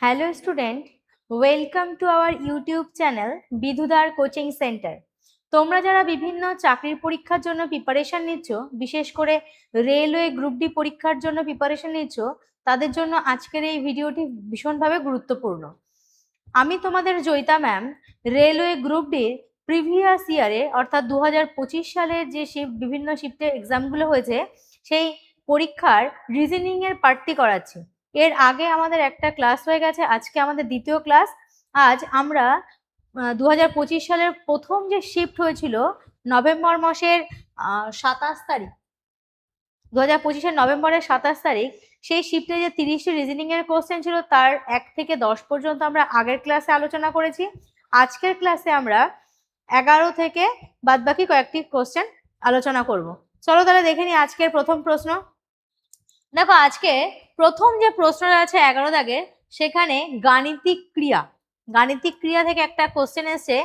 Hello student, welcome to our YouTube channel বিধুদার coaching centre. তোমরা যারা বিভিন্ন চাকরির পরীক্ষার জন্য প্রিপারেশন নিচ্ছ, বিশেষ করে রেলওয়ে গ্রুপ ডি পরীক্ষার জন্য প্রিপারেশন নিচ্ছ, তাদের জন্য আজকের এই ভিডিওটি ভীষণভাবে গুরুত্বপূর্ণ। আমি তোমাদের জয়িতা ম্যাম, রেলওয়ে গ্রুপ ডির প্রিভিয়াস ইয়ারে অর্থাৎ 2025 সালের যে বিভিন্ন শিফটের এক্সামগুলো হয়েছে, সেই পরীক্ষার রিজনিং এর পার্টটি করাচ্ছি। এর আগে আমাদের একটা ক্লাস হয়ে গেছে, আজকে আমাদের দ্বিতীয় ক্লাস। আজ আমরা 2025 সালের প্রথম যে শিফট হয়েছিল নভেম্বর মাসের 27 তারিখ, 2025 নভেম্বরের 27 তারিখ, সেই শিফটে যে 30টি রিজনিং এর কোশ্চেন ছিল তার 1 থেকে 10 পর্যন্ত আমরা আগের ক্লাসে আলোচনা করেছি। আজকের ক্লাসে আমরা 11 থেকে বাদবাকি কয়েকটি কোশ্চেন আলোচনা করব। চলো তাহলে দেখে নিই আজকের প্রথম প্রশ্ন। দেখো, আজকে প্রথম যে প্রশ্নটা আছে 11 দাগের, সেখানে গাণিতিক ক্রিয়া থেকে একটা কোশ্চেন এসছে।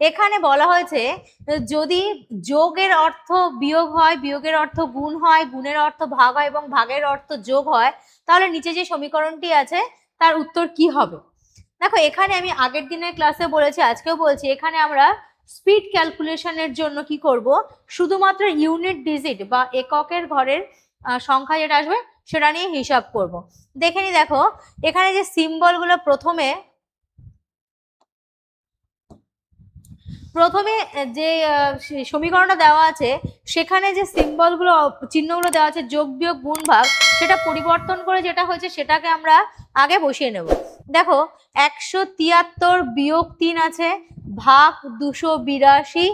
এখানে বলা হয়েছে যদি যোগের অর্থ বিয়োগ হয়, বিয়োগের অর্থ গুণ হয়, গুণের অর্থ ভাগ হয় এবং ভাগের অর্থ যোগ হয়, তাহলে নিচে যে সমীকরণটি আছে তার উত্তর কি হবে। দেখো, এখানে আমি আগের দিনের ক্লাসে বলেছি, আজকেও বলছি, এখানে আমরা স্পিড ক্যালকুলেশনের জন্য কি করব, শুধুমাত্র ইউনিট ডিজিট বা এককের ঘরের সংখ্যা যেটা আসবে সেটা নিয়ে হিসাব করব। দেখে নি, দেখো এখানে যে সিম্বলগুলো প্রথমে যে সমীকরণটা দেওয়া আছে, সেখানে যে সিম্বলগুলো চিহ্নগুলো দেওয়া আছে যোগ বিয়োগ গুণ ভাগ, সেটা পরিবর্তন করে যেটা হয়েছে সেটাকে আমরা আগে বসিয়ে নেব। দেখো, 173 বিয়োগ 3 আছে, ভাগ 282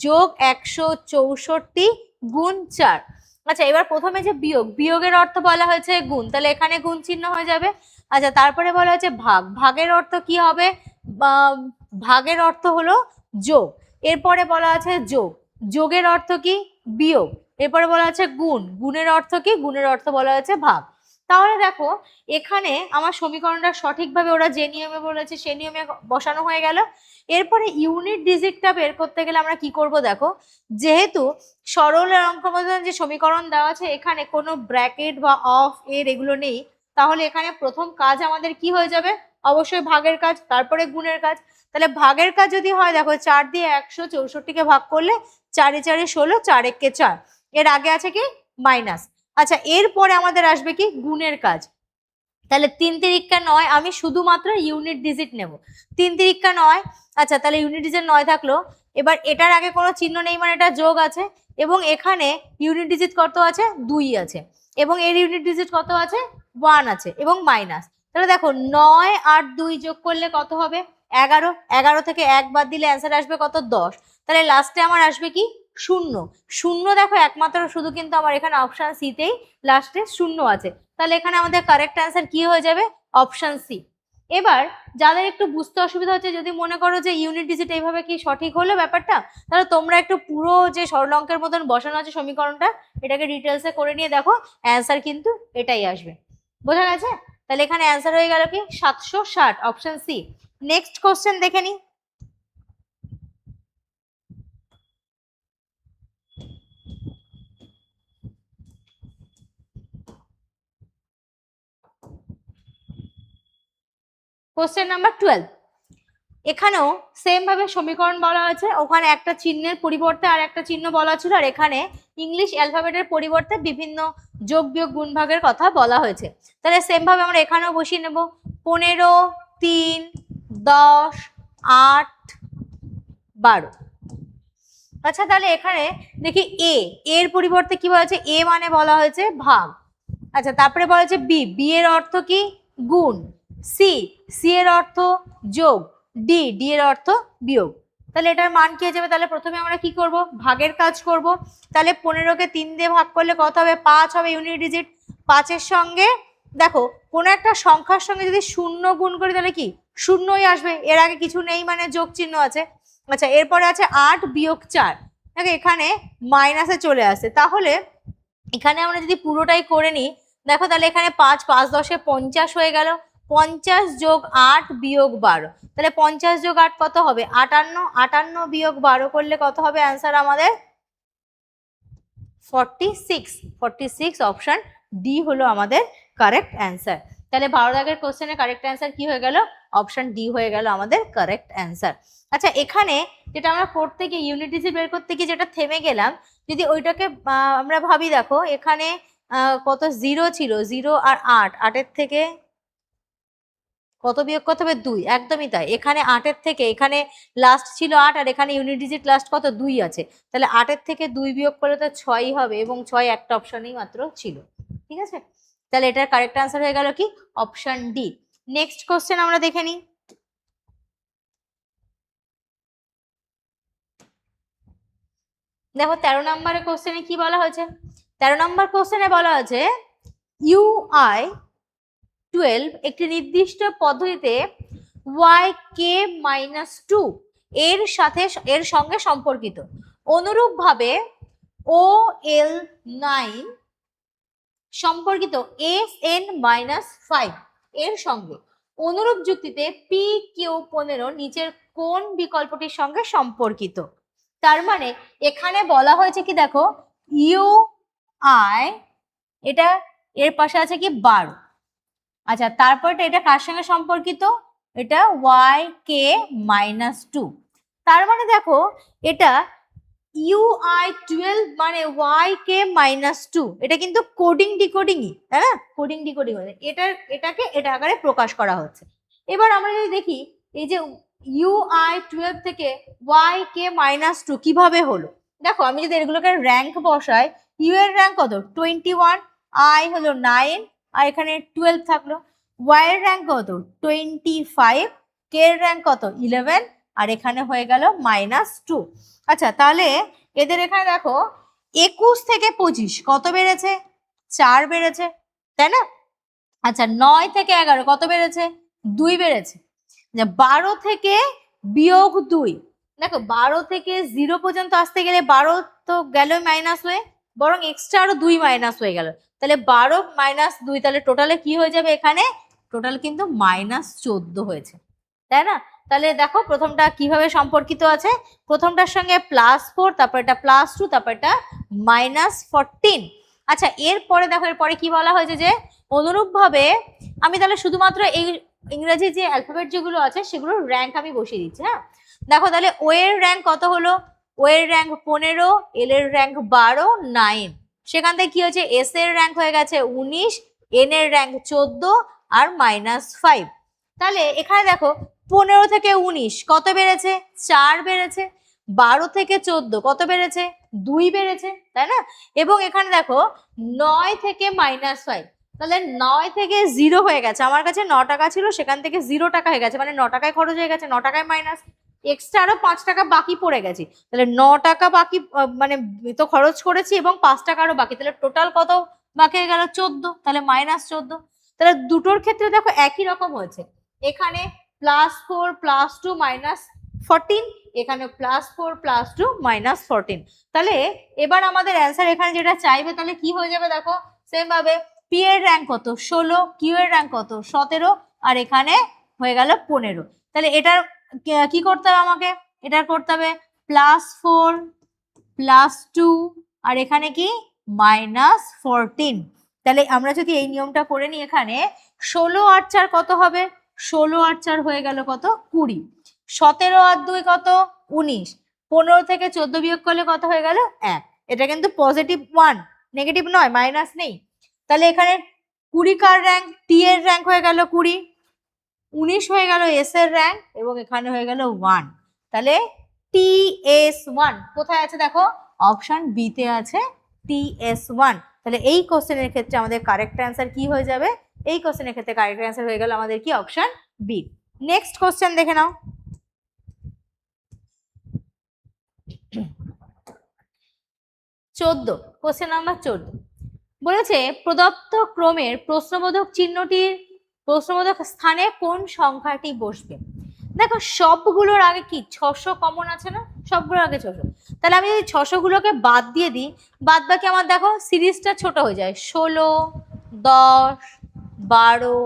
যোগ 164 গুণ 4। আচ্ছা, এবার প্রথমে যে বিয়োগের অর্থ বলা হয়েছে গুণ, তাহলে এখানে গুণ চিহ্ন হয়ে যাবে। আচ্ছা, তারপরে বলা হয়েছে ভাগের অর্থ কি হবে, ভাগের অর্থ হলো যোগ। এরপরে বলা আছে যোগের অর্থ কি, বিয়োগ। এরপরে বলা আছে গুণের অর্থ কি, গুণের অর্থ বলা হয়েছে ভাগ। তাহলে দেখো, এখানে আমার সমীকরণটা সঠিকভাবে ওরা যে নিয়মে বলেছে সে নিয়মে বসানো হয়ে গেল। এরপরে ইউনিট ডিজিটটা বের করতে গেলে আমরা কি করব, দেখো যেহেতু সরল অঙ্ক মতন যে সমীকরণ দেওয়া আছে, এখানে কোনো ব্র্যাকেট বা অফ এর এগুলো নেই, তাহলে এখানে প্রথম কাজ আমাদের কি হয়ে যাবে, অবশ্যই ভাগের কাজ, তারপরে গুণের কাজ। তাহলে ভাগের কাজ যদি হয়, দেখো 4 দিয়ে 164কে ভাগ করলে 4 4 16, 4 1 4, এর আগে আছে কি মাইনাস। আচ্ছা, এরপরে আমাদের আসবে কি গুণের কাজ। তাহলে 3 তিরিকা 9, আমি শুধুমাত্র ইউনিট ডিজিট নেব। 3 তিরিকা 9, আচ্ছা তাহলে ইউনিট ডিজিট 9 থাকলো। এবার এটার আগে কোনো চিহ্ন নেই, মানে এটা যোগ আছে, এবং এখানে ইউনিট ডিজিট কত আছে, 2 আছে, এবং এর ইউনিট ডিজিট কত আছে, 1 আছে, এবং মাইনাস। তাহলে দেখো 9 আর 2 যোগ করলে কত হবে, 11। 11 থেকে 1 বাদ দিলে অ্যান্সার আসবে কত, 10। তাহলে লাস্টে আমার আসবে কি, 0। দেখো একমাত্র শুধু কিন্তু আমার এখানে অপশন সিতেই লাস্টে 0 আছে। তাহলে এখানে আমাদের কারেক্ট অ্যান্সার কি হয়ে যাবে, অপশন সি। এবার যাদের একটু বুঝতে অসুবিধা হচ্ছে, যদি মনে করো যে ইউনিট ডিজিট এইভাবে কি সঠিক হলো ব্যাপারটা, তাহলে তোমরা একটু পুরো যে সরল অঙ্কের মতন বসানো আছে সমীকরণটা, এটাকে ডিটেলসে করে নিয়ে দেখো, অ্যান্সার কিন্তু এটাই আসবে। বোঝা গেছে? তাহলে এখানে অ্যান্সার হয়ে গেল কি 760, অপশন সি। নেক্সট কোশ্চেন দেখে নি। Question number 12। এখানেও সেম ভাবে সমীকরণ বলা হয়েছে, ওখানে একটা চিহ্নের পরিবর্তে আর একটা চিহ্ন বলা ছিল, আর এখানে ইংলিশ অ্যালফাবেটের পরিবর্তে বিভিন্ন যোগ বিয়োগ গুণ ভাগের কথা বলা হয়েছে। তাহলে সেম ভাবে আমরা এখানেও বসিয়ে নেব। 15, 3, 10, 8, 12। আচ্ছা, তাহলে এখানে দেখি এর পরিবর্তে কি বলা হয়েছে, এ মানে বলা হয়েছে ভাগ। আচ্ছা, তারপরে বলা হয়েছে বি এর অর্থ কি, গুণ। সি এর অর্থ যোগ। ডি এর অর্থ বিয়োগ। তাহলে এটার মান কি হয়ে যাবে, তাহলে প্রথমে আমরা কি করব, ভাগের কাজ করব। তাহলে 15কে 3 দিয়ে ভাগ করলে কত হবে, 5 হবে ইউনিট ডিজিট। 5-এর সঙ্গে দেখো কোনো একটা সংখ্যার সঙ্গে যদি 0 গুণ করি তাহলে কি 0ই আসবে, এর আগে কিছু নেই মানে যোগ চিহ্ন আছে। আচ্ছা, এরপরে আছে 8 বিয়োগ 4, দেখো এখানে মাইনাসে চলে আসে। তাহলে এখানে আমরা যদি পুরোটাই করে নিই, দেখো তাহলে এখানে 5 5 10 50 হয়ে গেল। 50 যোগ 8 বিয়োগ 12, তাহলে 50 যোগ 8 কত হবে, 58। 58 বিয়োগ 12 করলে কত হবে অ্যান্সার আমাদের, 46। 46, অপশন ডি হলো আমাদের কারেক্ট অ্যান্সার। তাহলে 12 দাগের কোশ্চেনের কারেক্ট অ্যান্সার কি হয়ে গেল? অপশন ডি হয়ে গেল আমাদের কারেক্ট অ্যান্সার। আচ্ছা, এখানে যেটা আমরা করতে গিয়ে ইউনিট ডিজিট বের করতে গিয়ে যেটা থেমে গেলাম, যদি ওইটাকে আমরা ভাবি, দেখো এখানে কত জিরো ছিল, 0 আর 8, 8-এর থেকে কত বিয়োগ করতে হবে? 2, একদমই তাই। এখানে 8-এর থেকে এখানে লাস্ট ছিল 8, আর এখানে ইউনিট ডিজিট লাস্ট কত? 2 আছে। তাহলে 8-এর থেকে 2 বিয়োগ করলে তো 6ই হবে, এবং 6 একটা অপশনেই মাত্র ছিল। ঠিক আছে, তাহলে এটার কারেক্ট আনসার হয়ে গেল কি? Option D. নেক্সট কোশ্চেন আমরা দেখে নিই। দেখো 13 নম্বরের কোশ্চেনে কি বলা হয়েছে? 13 নম্বর কোশ্চেনে বলা হয়েছে UI 12 একটি নির্দিষ্ট পদ্ধতিতে y(k-2) এর সঙ্গে সম্পর্কিত। অনুরূপভাবে OL9 সম্পর্কিত SN-5 এর সঙ্গে অনুরূপ যুক্তিতে PQ15 নিচের কোন বিকল্পটির সঙ্গে সম্পর্কিত? তার মানে এখানে বলা হয়েছে কি, দেখো UI, এটা এর পাশে আছে কি 12। আচ্ছা, তারপর এটা কার সঙ্গে সম্পর্কিত? এটা y(k-2). তার মানে দেখো এটা UI12 মানে y(k-2), এটা কিন্তু কোডিং ডিকোডিংই, তাই না? কোডিং ডিকোডিং এটাকে এটা আকারে প্রকাশ করা হচ্ছে। এবার আমরা যদি দেখি এই যে UI12 থেকে y(k-2) কিভাবে হলো, দেখো আমি যদি এগুলোকে র্যাঙ্ক বসাই, ইউ এর র্যাঙ্ক কত? 21, I হলো 9, আর এখানে 12 থাকলো। y এর র্যাঙ্ক কত? 25, k এর র্যাঙ্ক কত? 11, আর এখানে হয়ে গেল -2। আচ্ছা, তাহলে এদের এখানে দেখো 21 থেকে 25 কত বেড়েছে? 4 বেড়েছে, তাই না? আচ্ছা, 9 থেকে 11 কত বেড়েছে? 2 বেড়েছে। 12 থেকে বিয়োগ 2, দেখো 12 থেকে 0 পর্যন্ত আসতে গেলে 12 তো গেল মাইনাস হয়ে, বরং এক্সট্রা আরো 2 মাইনাস হয়ে গেল। তাহলে 12 - 2, তাহলে টোটালে কি হয়ে যাবে? এখানে টোটাল কিন্তু -14 হয়েছে, তাই না? তাহলে দেখো প্রথমটা কিভাবে সম্পর্কিত আছে, প্রথমটার সঙ্গে +4, তারপর এটা +2, তারপর এটা -14। আচ্ছা, এরপরে দেখো এরপরে কি বলা হয়েছে যে অনুরূপভাবে, আমি তাহলে শুধুমাত্র এই ইংরেজি যে অ্যালফাবেট যেগুলো আছে সেগুলোর র্যাঙ্ক আমি বসিয়ে দিচ্ছি। হ্যাঁ, দেখো তাহলে ও এর র্যাঙ্ক কত হলো? ও এর র্যাঙ্ক 15, এল এর র্যাঙ্ক 12, 9। সেখান থেকে কি হয়েছে? এস এর র্যাঙ্ক হয়ে গেছে 19, এন এর র্যাঙ্ক 14, আর -5। তাহলে এখানে দেখো 15 থেকে 19 কত বেড়েছে? 4 বেড়েছে। 12 থেকে 14 কত বেড়েছে? 2 বেড়েছে, তাই না? এবং এখানে দেখো 9 থেকে -5, তাহলে 9 থেকে 0 হয়ে গেছে। আমার কাছে 9 টাকা ছিল, সেখান থেকে 0 টাকা হয়ে গেছে, মানে 9 টাকায় খরচ হয়ে গেছে, 9 টাকায় মাইনাস, এক্সট্রা আরো 5 টাকা বাকি পড়ে গেছে। তাহলে 9 টাকা বাকি, মানে তো খরচ করেছি, এবং 5 টাকা আরো বাকি, তাহলে টোটাল কত বাকি হয়ে গেল? 14, তাহলে -14। তাহলে দুটোর ক্ষেত্রে দেখো একই রকম হয়েছে, এখানে +4 +2 -14, এখানে +4 +2 -14। তাহলে এবার আমাদের অ্যান্সার এখানে যেটা চাইবে, তাহলে কি হয়ে যাবে? দেখো সেম ভাবে পি এর র্যাঙ্ক কত? 16, কিউ এর র্যাঙ্ক কত? 17, আর এখানে হয়ে গেল 15। তাহলে এটার কি করতে হবে আমাকে? এটা করতে হবে +4 +2, আর এখানে কি -14। তাহলে আমরা যদি এই নিয়মটা করে নিই, এখানে 16 আর 4 কত হবে? 16 আর 4 হয়ে গেল কত? 20। 17 আর 2 কত? 19। 15 থেকে 14 বিয়োগ করলে কত হয়ে গেল? 1। এটা কিন্তু +1, নেগেটিভ নয়, মাইনাস নেই। তাহলে এখানে 20 কার র্যাঙ্ক? টি এর র্যাঙ্ক হয়ে গেল 20, 19 হয়ে গেল এস এর র্যাঙ্ক, এবং এখানে হয়ে গেল 1। তাহলে TS1 কোথায় আছে? দেখো অপশন বি তে আছে TS1। তাহলে এই কোশ্চেনের ক্ষেত্রে আমাদের কারেক্ট অ্যান্সার কি হয়ে যাবে? এই কোশ্চেনের ক্ষেত্রে কারেক্ট অ্যান্সার হয়ে গেল আমাদের কি? Option B. নেক্সট কোশ্চেন দেখে নাও। কোশ্চেন নাম্বার 14 বলেছে প্রদত্ত ক্রমের প্রশ্নবোধক স্থানে কোন সংখ্যাটি বসবে? দেখো সবগুলোর আগে কি 600 কমন আছে না? সবগুলোর আগে 600। তাহলে আমি যদি 600 গুলোকে বাদ দিয়ে দিই, বাদ বাকি আমার দেখো সিরিজটা ছোট হয়ে যায়, 16, 10, 12,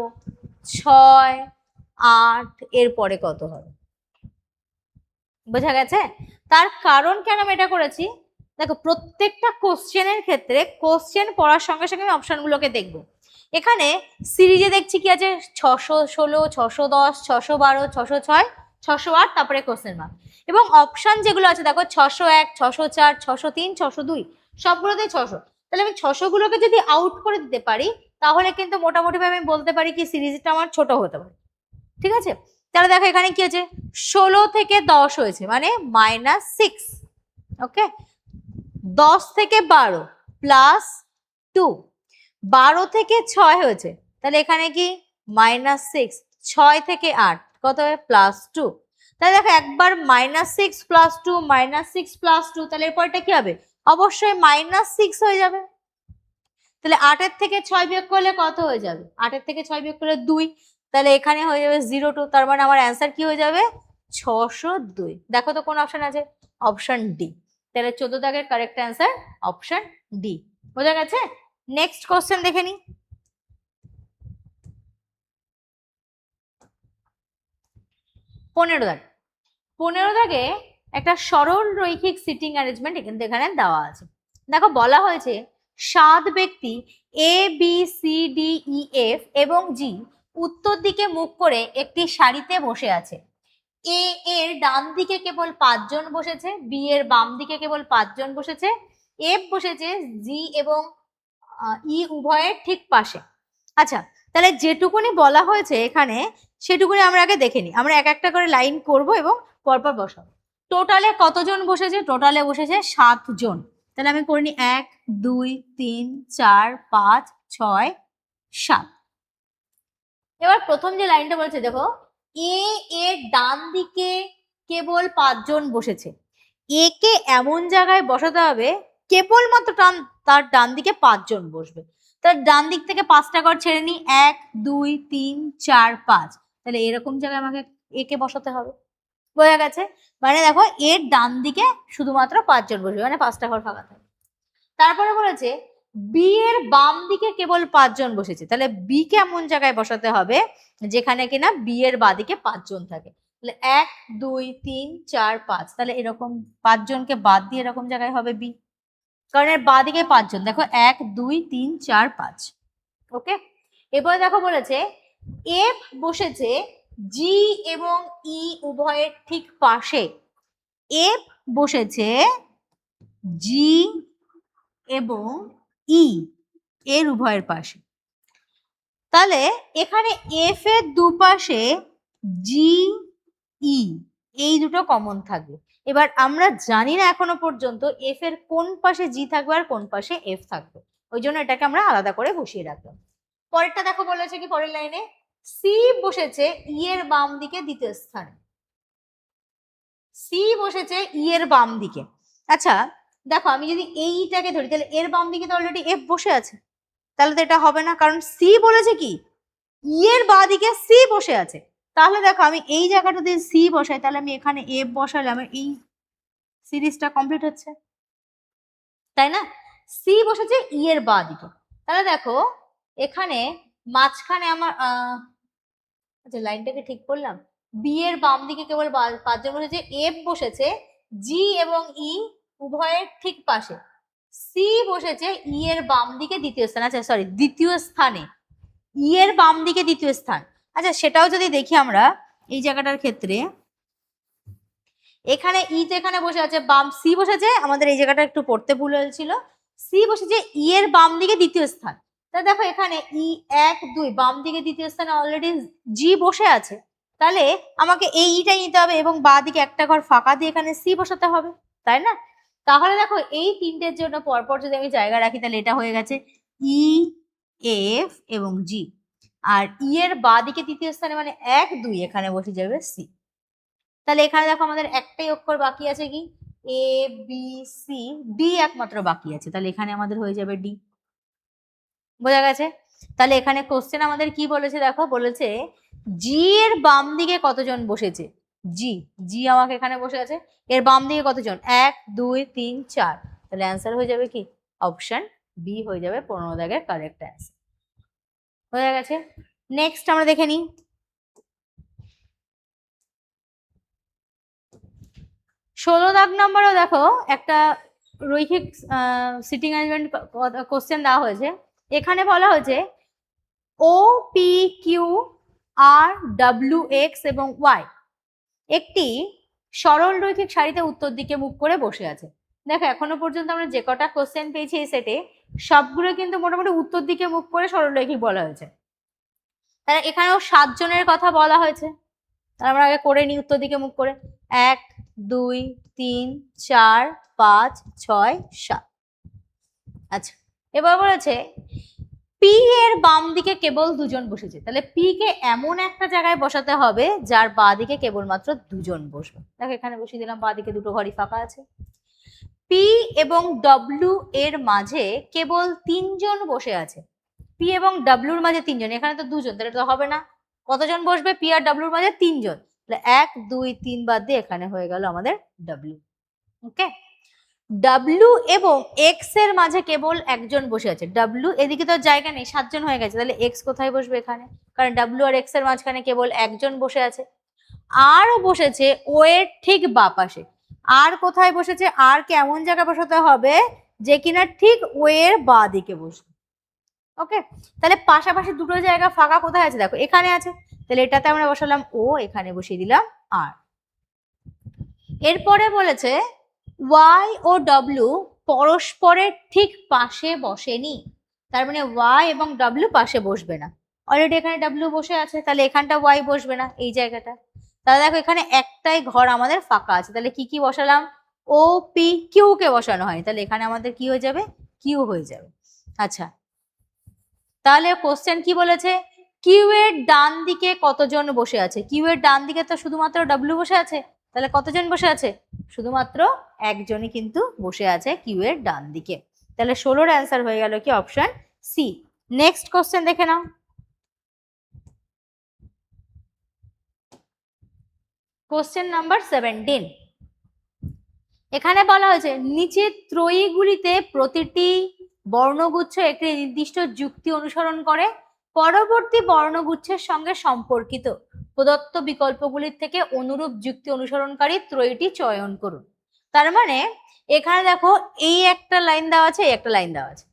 6, 8, এরপরে কত হবে? বোঝা গেছে? তার কারণ কেন আমি এটা করেছি, দেখো প্রত্যেকটা কোশ্চেনের ক্ষেত্রে কোশ্চেন পড়ার সঙ্গে সঙ্গে আমি অপশনগুলোকে দেখবো। এখানে সিরিজে দেখছি কি আছে, 616, 610, 612, 606, 608, তারপরে কোশ্চেন মার্ক। এবং অপশন যেগুলো আছে দেখো 601, 604, 603, 602, সবগুলোতে 600। তাহলে আমি 600 গুলোকে যদি আউট করে দিতে পারি তাহলে কিন্তু মোটামুটি ভাবে আমি বলতে পারি কি সিরিজটা আমার ছোট হতে পারে। ঠিক আছে, তাহলে দেখো এখানে কি আছে, 16 থেকে 10 হয়েছে মানে -6। ওকে, 10 থেকে 12 +2, 12 থেকে 6 হয়েছে তাহলে এখানে কি -6, 6 থেকে 8 কত হবে +2। তাহলে দেখো একবার -6 +2, -6 +2, তাহলে এরপরটা কি হবে, অবশ্যই -6 হয়ে যাবে। তাহলে 8 থেকে 6 বিয়োগ করলে কত হয়ে যাবে, 8 থেকে 6 বিয়োগ করলে 2, তাহলে এখানে হয়ে যাবে 02। তার মানে আমার অ্যান্সার কি হয়ে যাবে 602। দেখো তো কোন অপশন আছে, অপশন ডি। তাহলে 14 দাগের কারেক্ট অ্যান্সার অপশন ডি। বোঝা গেছে? নেক্সট কোশ্চেন দেখে নি। 15 দাগ। 15 দাগে একটা সরল রৈখিক সিটিং অ্যারেঞ্জমেন্ট এখানে দেওয়া আছে। দেখো বলা হয়েছে 7 ব্যক্তি A B C D E F এবং জি উত্তর দিকে মুখ করে একটি সারিতে বসে আছে। এ এর ডান দিকে কেবল 5 জন বসেছে, বি এর বাম দিকে কেবল 5 জন বসেছে, এফ বসেছে জি এবং ই উভয়ের ঠিক পাশে। আচ্ছা, তাহলে যেটুকুনি বলা হয়েছে এখানে সেটুকুনি আমরা আগে দেখে নিই। আমরা এক একটা করে লাইন করব এবং পরপর বসাবো। টোটালে কতজন বসেছে, টোটালে বসেছে 7 জন। তাহলে আমি করে নিই 1 2 3 4 5 6 7। এবার প্রথম যে লাইনটা বলেছে দেখো, এ এর ডান দিকে কেবল 5 জন বসেছে। এ কে এমন জায়গায় বসাতে হবে কেবলমাত্র তার ডান দিকে 5 জন বসবে। তার ডান দিক থেকে 5টা ঘর ছেড়ে নিই, 1 2 3 4 5। তাহলে এরকম জায়গায় আমাকে এ কে বসাতে হবে। বোঝা গেছে? মানে দেখো এর ডান দিকে শুধুমাত্র 5 জন বসবে, মানে 5টা ঘর ফাঁকা থাকবে। তারপরে বলেছে বি এর বাম দিকে কেবল 5 জন বসেছে। তাহলে বি কে এমন জায়গায় বসাতে হবে যেখানে কিনা বি এর বাদিকে 5 জন থাকে। তাহলে 1 2 3 4 5। তাহলে এরকম 5 জনকে বাদ দিয়ে এরকম জায়গায় হবে বি, কারণ এর বাদিকে 5 জন। দেখো 1 2 3 4 5। ওকে, এবারে দেখো বলেছে এফ বসেছে জি এবং ই উভয়ের ঠিক পাশে। এফ বসেছে জি এবং ই এর উভয়ের পাশে। তাহলে এখানে এফ এর দুপাশে জি ই এই দুটো কমন থাকবে। এবার আমরা জানি না এখনো পর্যন্ত এফ এর কোন পাশে জি থাকবে আর কোন পাশে এফ থাকবে, ওই জন্য এটাকে আমরা আলাদা করে বসিয়ে রাখলাম। পরেরটা দেখো বলেছে কি, পরের লাইনে সি বসেছে ই এর বাম দিকে দ্বিতীয় স্থানে। সি বসেছে ই এর বাম দিকে। আচ্ছা দেখো আমি যদি এইটাকে ধরি তাহলে এর বাম দিকে তো অলরেডি এফ বসে আছে, তাহলে তো এটা হবে না, কারণ সি বলেছে কি ই এর বাঁ দিকে সি বসে আছে। তাহলে দেখো আমি এই জায়গাটাতে সি বসাই তাহলে আমি এখানে এফ বসালে আমার এই সিরিজটা কমপ্লিট হচ্ছে, তাই না? সি বসেছে ই এর বাঁ দিকে। তাহলে দেখো এখানে মাঝখানে আমার আচ্ছা লাইনটাকে ঠিক করলাম, বি এর বাম দিকে কেবল 5 জন বসেছে, এফ বসেছে জি এবং ই উভয়ের ঠিক পাশে, সি বসেছে ই এর বাম দিকে দ্বিতীয় স্থানে, আচ্ছা সরি দ্বিতীয় স্থানে, ই এর বাম দিকে দ্বিতীয় স্থান। আচ্ছা সেটাও যদি দেখি আমরা এই জায়গাটার ক্ষেত্রে, এখানে ই তো এখানে বসে আছে, বাম সি বসেছে, আমাদের এই জায়গাটা একটু পড়তে ভুল হয়েছিল, সি বসেছে ই এর বাম দিকে দ্বিতীয় স্থান। তা দেখো এখানে ই 1 2 বাম দিকে দ্বিতীয় স্থানে অলরেডি জি বসে আছে, তাহলে আমাকে এই ইটাই নিতে হবে এবং বাঁ দিকে একটা ঘর ফাঁকা দিয়ে এখানে সি বসাতে হবে, তাই না? তাহলে দেখো এই তিনটের জন্য পরপর যদি আমি জায়গা রাখি তাহলে এটা হয়ে গেছে ই এফ এবং জি, আর ই এর বাঁ দিকে তৃতীয় স্থানে মানে 1 2 এখানে বসে যাবে সি। তাহলে এখানে দেখো আমাদের একটাই অক্ষর বাকি আছে কি এ বি সি, ডি একমাত্র বাকি আছে, তাহলে এখানে আমাদের হয়ে যাবে ডি। বোঝা গেছে? তাহলে এখানে কোশ্চেন আমাদের কি বলেছে দেখো, বলেছে জি এর বাম দিকে কতজন বসেছে, জি জি আমাকে এখানে বসে আছে, এর বাম দিকে কতজন 1 2 3 4। তাহলে অ্যান্সার হয়ে যাবে কি অপশন বি হয়ে যাবে 15 দাগের কারেক্ট অ্যান্সার। হয়ে গেছে। নেক্সট আমরা দেখে নিই 16 দাগ নাম্বারও দেখো একটা রৈখিক সিটিং অ্যারেঞ্জমেন্ট কোশ্চেন দেওয়া হয়েছে। এখানে বলা হয়েছে O P Q R W x এবং ওয়াই একটি সরল রৈখিক সারিতে উত্তর দিকে মুখ করে বসে আছে। দেখো এখনো পর্যন্ত আমরা যে কটা কোশ্চেন পেয়েছি এই সেটে সবগুলো কিন্তু মোটামুটি উত্তর দিকে মুখ করে সরল রৈখিক বলা হয়েছে। তাহলে এখানেও 7 জনের কথা বলা হয়েছে। তাহলে আমরা আগে করে নিই উত্তর দিকে মুখ করে। 1 2 3 4 5 6 7। আচ্ছা, এবার বলেছে পি এর বাম দিকে কেবল দুজন বসেছে। তাহলে পি কে এমন একটা জায়গায় বসাতে হবে যার বাঁ দিকে কেবলমাত্র দুজন বসবে। দেখো এখানে বসিয়ে দিলাম, বাঁ দিকে দুটো ঘরই ফাঁকা আছে। পি এবং ডব্লিউ এর মাঝে কেবল 3 জন বসে আছে। পি এবং ডাব্লিউর মাঝে 3 জন, এখানে তো 2 জন, তাহলে তো হবে না। কতজন বসবে? পি আর ডাব্লিউর মাঝে 3 জন। তাহলে 1 2 3 বাদ দিয়ে এখানে হয়ে গেল আমাদের ডাব্লিউ। ওকে, ডাব্লিউ এবং এক্স এর মাঝে কেবল একজন বসে আছে। ডাব্লিউ এদিকে তো জায়গা নেই, 7 জন হয়ে গেছে, তাহলে এক্স কোথায় বসবে? এখানে, কারণ ডাব্লিউ আর এক্স এর মাঝখানে কেবল একজন বসে আছে। আর বসেছে ও এর ঠিক বাঁ পাশে। আর কোথায় বসেছে? আর কে এমন জায়গায় বসাতে হবে যে কিনা ঠিক ও এর বাঁ দিকে বসবে। ওকে, তাহলে পাশাপাশি দুটো জায়গা ফাঁকা কোথায় আছে? দেখো এখানে আছে, তাহলে এটাতে আমরা বসালাম ও, এখানে বসিয়ে দিলাম আর। এরপরে বলেছে ওয়াই ও ডব্লিউ পরস্পরের ঠিক পাশে বসেনি। তার মানে ওয়াই এবং ডব্লিউ পাশে বসবে না। অলরেডি এখানে ডব্লিউ বসে আছে, তাহলে এখানটা ওয়াই বসবে না, এই জায়গাটা। তাহলে দেখো এখানে একটাই ঘর আমাদের ফাঁকা আছে, তাহলে কি কি বসালাম? ও পি কিউ কে বসানো হয়নি, তাহলে এখানে আমাদের কি হয়ে যাবে? কিউ হয়ে যাবে। আচ্ছা, তাহলে কোশ্চেন কি বলেছে? কিউ এর ডান দিকে কতজন বসে আছে? কিউ এর ডান দিকে তো শুধুমাত্র ডব্লিউ বসে আছে, তাহলে কতজন বসে আছে? শুধুমাত্র একজনই কিন্তু বসে আছে কিউ এর ডান দিকে। তাহলে 16-র অ্যান্সার হয়ে গেল কি? Option C. নেক্সট কোশ্চেন দেখে নাও। Question number 17। এখানে বলা হয়েছে নিচের ত্রয়ীগুলিতে প্রতিটি বর্ণগুচ্ছ একটি নির্দিষ্ট যুক্তি অনুসরণ করে, পরবর্তী বর্ণগুচ্ছের সঙ্গে সম্পর্কিত প্রদত্ত বিকল্পগুলির থেকে অনুরূপ যুক্তি অনুসরণকারী ত্রয়ীটি চয়ন করুন। তার মানে এখানে দেখো এই একটা লাইন দেওয়া আছে, এই একটা লাইন দেওয়া আছে,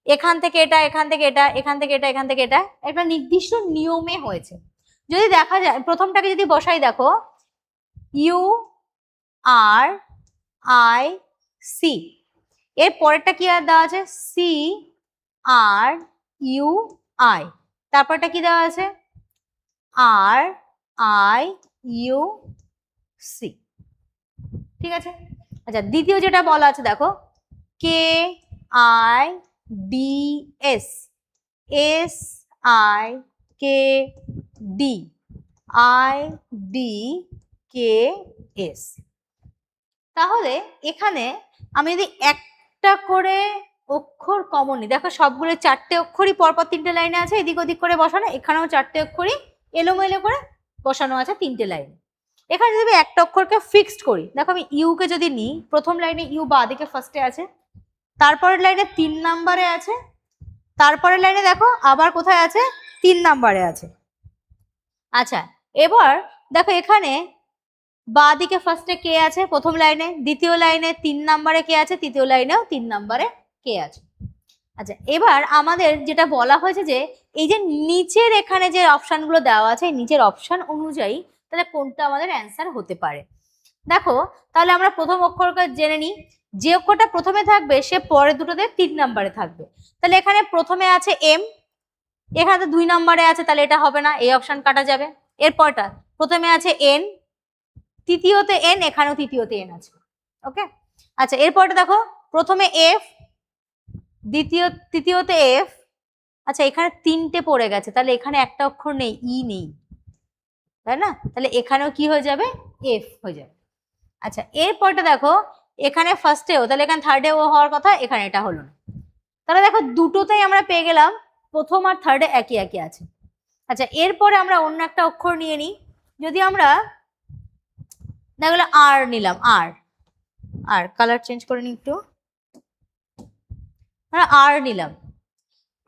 এখান থেকে এটা, এখান থেকে এটা, এখান থেকে এটা, এখান থেকে এটা, একটা নির্দিষ্ট নিয়মে হয়েছে। যদি দেখা যায় প্রথমটাকে যদি বসাই, দেখো ইউ আর আই সি, এর পরেরটা কি আর দেওয়া আছে? সি আর ইউ আই, তারপরটা কি দেওয়া আছে? R I U C. ঠিক আছে। আচ্ছা, দ্বিতীয় যেটা বলা আছে দেখো K I D S, S I K D, I D K S. তাহলে এখানে আমি যদি একটা করে অক্ষর কমন নিই, দেখো সবগুলো 4টে অক্ষরই পরপর 3টে লাইনে আছে, এদিক ওদিক করে বসানো, এখানেও 4টে অক্ষরই এলোমেলো করে বসানো আছে 3টে লাইনে। এখানে যদি একটা অক্ষরকে ফিক্সড করি, দেখো আমি ইউ কে যদি নিই, প্রথম লাইনে ইউ বাঁ দিকে ফার্স্টে আছে, তারপরের লাইনে 3 নাম্বারে আছে, তারপরের লাইনে দেখো আবার কোথায় আছে? 3 নাম্বারে আছে। আচ্ছা, এবার দেখো এখানে বাঁ দিকে ফার্স্টে কে আছে প্রথম লাইনে, দ্বিতীয় লাইনে 3 নাম্বারে কে আছে, তৃতীয় লাইনেও 3 নাম্বারে কে আছে। আচ্ছা, এবার আমাদের যেটা বলা হয়েছে যে এই যে নিচের এখানে যে অপশনগুলো দেওয়া আছে, নিচের অপশন অনুযায়ী তাহলে কোনটা আমাদের অ্যান্সার হতে পারে। দেখো তাহলে আমরা প্রথম অক্ষরটা জেনে নিই, যে অক্ষরটা প্রথমে থাকবে সে পরে দুটোতে 3 নাম্বারে থাকবে। তাহলে এখানে প্রথমে আছে এম, এখানে তো 2 নাম্বারে আছে, তাহলে এটা হবে না, এই অপশন কাটা যাবে। এরপরটা প্রথমে আছে এন, তৃতীয়তে এন, এখানেও তৃতীয়তে এন আছে। ওকে, আচ্ছা এরপরটা দেখো প্রথমে এফ, তৃতীয়তে এফ। আচ্ছা এখানে 3টে পড়ে গেছে, তাহলে এখানে একটা অক্ষর নেই, ই নেই, তাই না? তাহলে এখানেও কি হয়ে যাবে? এফ হয়ে যাবে। আচ্ছা এরপরটা দেখো এখানে ফার্স্টেও, তাহলে এখানে থার্ডেও হওয়ার কথা, এখানে এটা হলো না। তাহলে দেখো দুটোতেই আমরা পেয়ে গেলাম প্রথম আর থার্ডে একই একই আছে। আচ্ছা এরপরে আমরা অন্য একটা অক্ষর নিয়ে নিই, যদি আমরা দেখো আর নিলাম, আর আর কালার চেঞ্জ করে নিই একটু, আর নিলাম,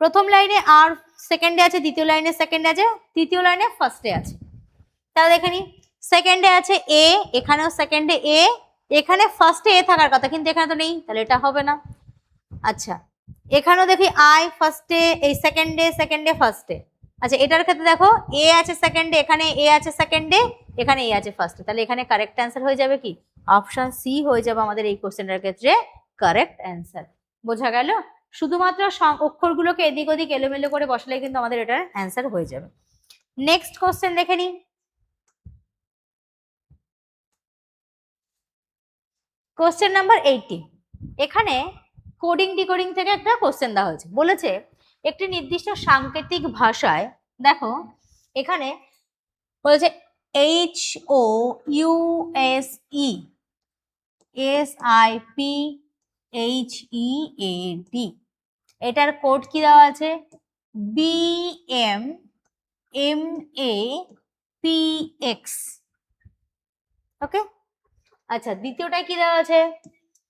প্রথম লাইনে আর সেকেন্ডে আছে, দ্বিতীয় লাইনে সেকেন্ডে আছে, তৃতীয় লাইনে ফার্স্টে আছে। তাহলে দেখে নি সেকেন্ডে আছে এ, এখানেও সেকেন্ডে এ, এখানে ফার্স্টে এ থাকার কথা, কিন্তু এখানে তো নেই, তাহলে এটা হবে না। আচ্ছা, এখানেও দেখি আই ফার্স্টে, এই সেকেন্ডে ফার্স্টে। আচ্ছা, এটার ক্ষেত্রে দেখো এ আছে সেকেন্ডে, এখানে এ আছে সেকেন্ডে, এখানে এ আছে ফার্স্টে, তাহলে এখানে কারেক্ট অ্যান্সার হয়ে যাবে কি অপশন সি হয়ে যাবে আমাদের এই কোশ্চেনটার ক্ষেত্রে কারেক্ট অ্যান্সার। বোঝা গেল? শুধুমাত্র অক্ষরগুলোকে এদিক ওদিক এলোমেলো করে বসালে কিন্তু আমাদের এটার অ্যান্সার হয়ে যাবে। নেক্সট কোশ্চেন দেখে নিই। Question number 80। এখানে কোডিং ডিকোডিং থেকে একটা কোশ্চেন দেওয়া হয়েছে, বলেছে একটি নির্দিষ্ট সাংকেতিক ভাষায়, দেখো এখানে বলেছে HOUSESIPHEAD, এটার কোড কি দেওয়া আছে BMMAPX। ওকে, আচ্ছা, দ্বিতীয়টা কি দেওয়া আছে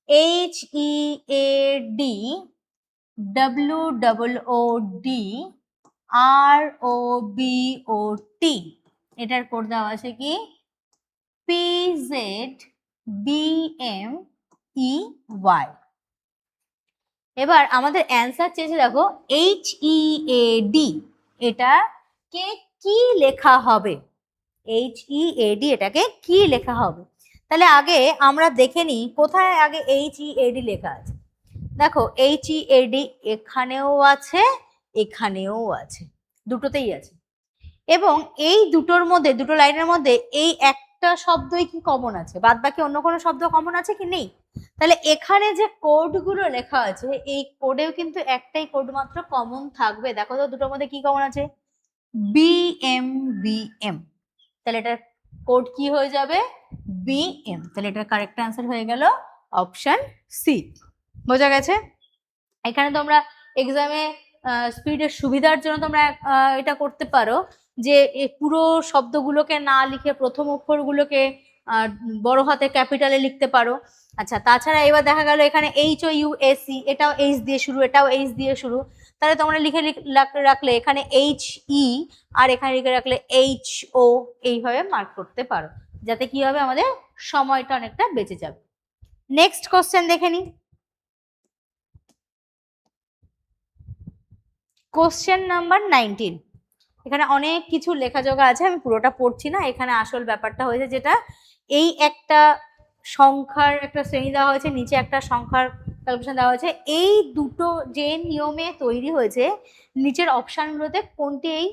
HEADWOODROBOT, এটার কোড দেওয়া আছে কি PZBMEY। এবার আমাদের অ্যান্সার চেয়েছে দেখো HEAD, এটা কে কি লেখা হবে, HEAD এটাকে কি লেখা হবে। তাহলে আগে আমরা দেখে নিই কোথায় আগে HEAD লেখা আছে। দেখো HEAD এখানেও আছে, এখানেও আছে, দুটোতেই আছে। এবং এই দুটোর মধ্যে, দুটো লাইনের মধ্যে এই একটা শব্দই কি কমন আছে, বাদ বাকি অন্য কোনো শব্দ কমন আছে কি নেই। তাহলে এখানে যে কোডগুলো লেখা আছে এই কোডেও কিন্তু একটাই কোড মাত্র কমন থাকবে। দেখো তো দুটোর মধ্যে কি কমন আছে BM। তাহলে এটার কোড কি হয়ে যাবে BM। তাহলে এটার কারেক্ট অ্যান্সার হয়ে গেল অপশন সি। বোঝা গেছে? এখানে তোমরা এক্সামে স্পিডের সুবিধার জন্য তোমরা এটা করতে পারো যে পুরো শব্দগুলোকে না লিখে প্রথম অক্ষরগুলোকে বড় হাতে ক্যাপিটালে লিখতে পারো। আচ্ছা, তাছাড়া এবার দেখা গেল এখানে HOUSE, এটাও এইচ দিয়ে শুরু, এটাও এইচ দিয়ে শুরু, তাহলে তোমরা লিখে রাখলে এখানে HE আর এখানে লিখে রাখলে HO, এইভাবে মার্ক করতে পারো, যাতে কি হবে আমাদের সময়টা অনেকটা বেঁচে যাবে। নেক্সট কোশ্চেন দেখে নিই। Question number 19। এখানে অনেক কিছু লেখাজোখা আছে, আমি পুরোটা পড়ছি না। এখানে আসল ব্যাপারটা হয়েছে যেটা, এই একটা সংখ্যার একটা শ্রেণী দেওয়া হয়েছে, নিচে একটা সংখ্যার ক্যালকুলেশন দেওয়া হয়েছে। এই দুটো যে নিয়মে তৈরি হয়েছে, নিচের অপশানগুলোতে কোনটি এই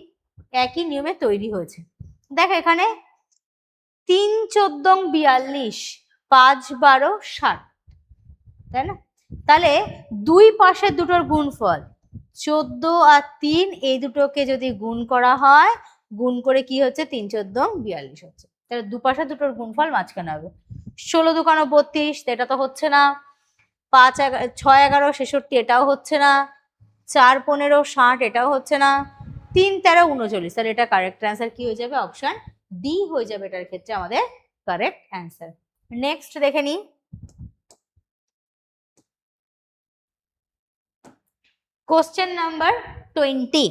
একই নিয়মে তৈরি হয়েছে। দেখো এখানে 3 14 42, 5 12 60, তাই না? তাহলে দুই পাশের দুটোর গুণফল 14 আর 3, এই দুটোকে যদি গুণ করা হয়, গুণ করে কি হচ্ছে 3 14 42 হচ্ছে। তাহলে দুপাশে দুটোর গুণফল মাঝখানে হবে 16 2 32, এটা তো হচ্ছে না। 5 6 11 66, এটাও হচ্ছে না। 4 15 60, এটাও হচ্ছে না। 3 13 39, তাহলে এটা কারেক্ট অ্যান্সার কি হয়ে যাবে অপশন ডি হয়ে যাবে এটার ক্ষেত্রে আমাদের কারেক্ট অ্যান্সার। নেক্সট দেখে নিই। কোশ্চেন নাম্বার 20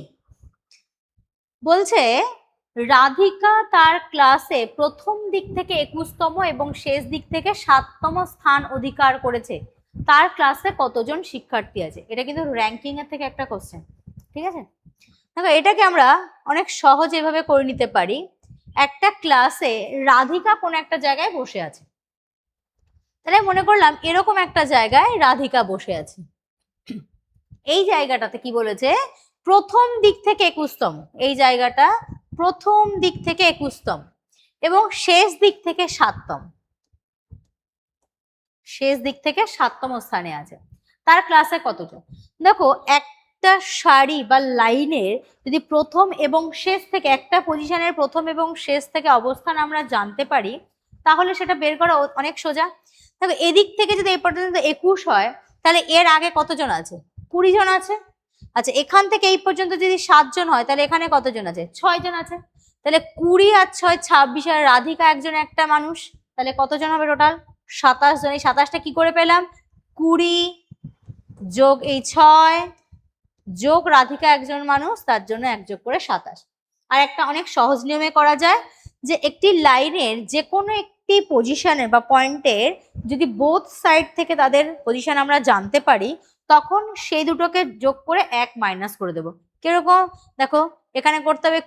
বলছে রাধিকা তার ক্লাসে প্রথম দিক থেকে 21তম এবং শেষ দিক থেকে 7তম স্থান অধিকার করেছে, তার ক্লাসে কতজন শিক্ষার্থী আছে। এটা কিন্তু র্যাঙ্কিং এর থেকে একটা কোশ্চেন, ঠিক আছে? দেখো এটাকে আমরা অনেক সহজ এভাবে করে নিতে পারি। একটা ক্লাসে রাধিকা কোন একটা জায়গায় বসে আছে, তাহলে মনে করলাম এরকম একটা জায়গায় রাধিকা বসে আছে। এই জায়গাটাতে কি বলেছে প্রথম দিক থেকে 21তম, এই জায়গাটা প্রথম দিক থেকে 21তম এবং শেষ দিক থেকে 7তম, শেষ দিক থেকে 7তম স্থানে আছে, তার ক্লাসে কতজন। দেখো একটা সারি বা লাইনের যদি প্রথম এবং শেষ থেকে, একটা পজিশনের প্রথম এবং শেষ থেকে অবস্থান আমরা জানতে পারি, তাহলে সেটা বের করা অনেক সোজা। দেখো এদিক থেকে যদি এই পর্যন্ত 21 হয়, তাহলে এর আগে কতজন আছে 20 জন আছে। আচ্ছা, এখান থেকে এই পর্যন্ত যদি 7 জন হয়, তাহলে এখানে কতজন আছে 6 জন আছে। তাহলে 20 আর 6 26, আর রাধিকা একজন একটা মানুষ, তাহলে কতজন হবে টোটাল 27 জন। এই 27টা কি করে পেলাম 20 যোগ এই 6 যোগ রাধিকা একজন মানুষ, তার জন্য 1 যোগ করে 27। আর একটা অনেক সহজ নিয়মে করা যায় যে একটি লাইনের যে কোনো প্রত্যেকটি পজিশনের বা পয়েন্টের যদি বোথ সাইড থেকে তাদের পজিশন আমরা জানতে পারি, তখন সেই দুটোকে যোগ করে 1 মাইনাস করে দেবো। কিরকম দেখো, এখানে করতে হবে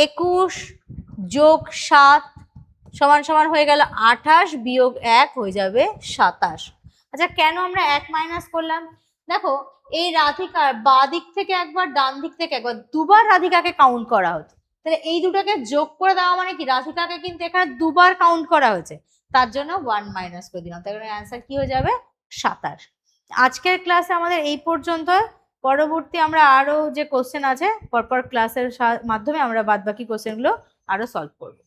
21 যোগ 7 সমান সমান হয়ে গেল 28 বিয়োগ 1 হয়ে যাবে 27। আচ্ছা, কেন আমরা 1 মাইনাস করলাম? দেখো, এই রাধিকার বাঁ দিক থেকে একবার, ডান দিক থেকে একবার, দুবার রাধিকাকে কাউন্ট করা হতো। তাহলে এই দুটোকে যোগ করে দেওয়া মানে কি, রাধিকাকে কিন্তু এখানে দুবার কাউন্ট করা হয়েছে, তার জন্য 1 মাইনাস করে দিলাম। তার মানে অ্যান্সার কি হয়ে যাবে 27। আজকের ক্লাসে আমাদের এই পর্যন্ত। পরবর্তী আমরা আরো যে কোশ্চেন আছে পরপর ক্লাসের মাধ্যমে আমরা বাদ বাকি কোশ্চেনগুলো আরো সলভ করবো।